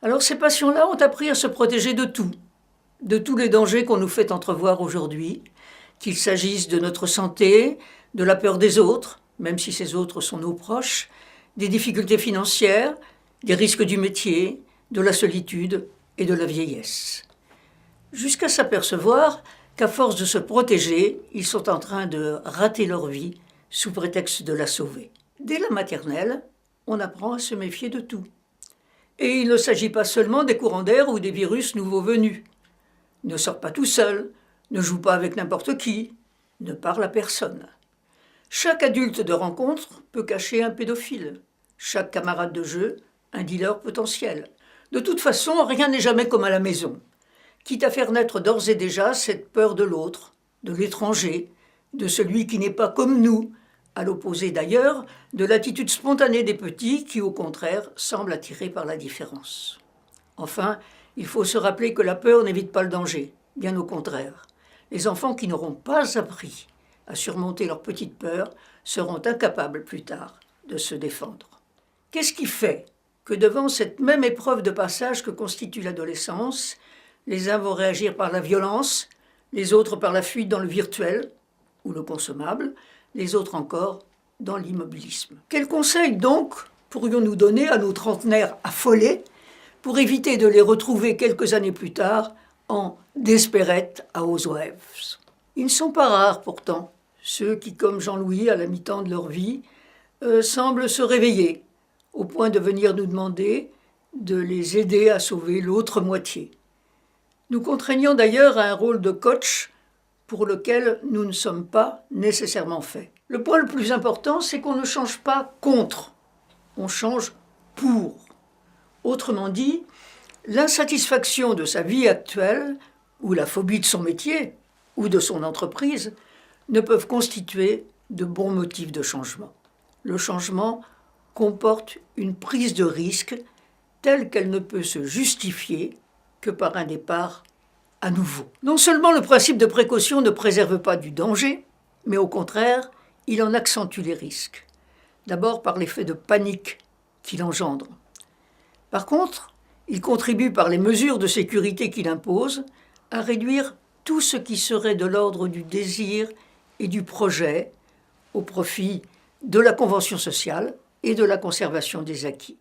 Alors ces passions-là ont appris à se protéger de tous les dangers qu'on nous fait entrevoir aujourd'hui, qu'il s'agisse de notre santé, de la peur des autres, même si ces autres sont nos proches, des difficultés financières, des risques du métier, de la solitude et de la vieillesse. Jusqu'à s'apercevoir qu'à force de se protéger, ils sont en train de rater leur vie sous prétexte de la sauver. Dès la maternelle, on apprend à se méfier de tout. Et il ne s'agit pas seulement des courants d'air ou des virus nouveaux venus. Ne sors pas tout seul, ne joue pas avec n'importe qui, ne parle à personne. Chaque adulte de rencontre peut cacher un pédophile. Chaque camarade de jeu, un dealer potentiel. De toute façon, rien n'est jamais comme à la maison. Quitte à faire naître d'ores et déjà cette peur de l'autre, de l'étranger, de celui qui n'est pas comme nous, à l'opposé d'ailleurs de l'attitude spontanée des petits qui, au contraire, semblent attirés par la différence. Enfin, il faut se rappeler que la peur n'évite pas le danger, bien au contraire. Les enfants qui n'auront pas appris à surmonter leur petite peur seront incapables plus tard de se défendre. Qu'est-ce qui fait que devant cette même épreuve de passage que constitue l'adolescence, les uns vont réagir par la violence, les autres par la fuite dans le virtuel ou le consommable, les autres encore dans l'immobilisme. Quels conseils donc pourrions-nous donner à nos trentenaires affolés pour éviter de les retrouver quelques années plus tard en desperate housewives? Ils ne sont pas rares pourtant, ceux qui, comme Jean-Louis, à la mi-temps de leur vie, semblent se réveiller, au point de venir nous demander de les aider à sauver l'autre moitié. Nous contraignons d'ailleurs à un rôle de coach pour lequel nous ne sommes pas nécessairement faits. Le point le plus important, c'est qu'on ne change pas contre, on change pour. Autrement dit, l'insatisfaction de sa vie actuelle, ou la phobie de son métier, ou de son entreprise, ne peuvent constituer de bons motifs de changement. Le changement comporte une prise de risque telle qu'elle ne peut se justifier que par un départ à nouveau. Non seulement le principe de précaution ne préserve pas du danger, mais au contraire, il en accentue les risques. D'abord par l'effet de panique qu'il engendre. Par contre, il contribue par les mesures de sécurité qu'il impose à réduire tout ce qui serait de l'ordre du désir et du projet au profit de la convention sociale et de la conservation des acquis.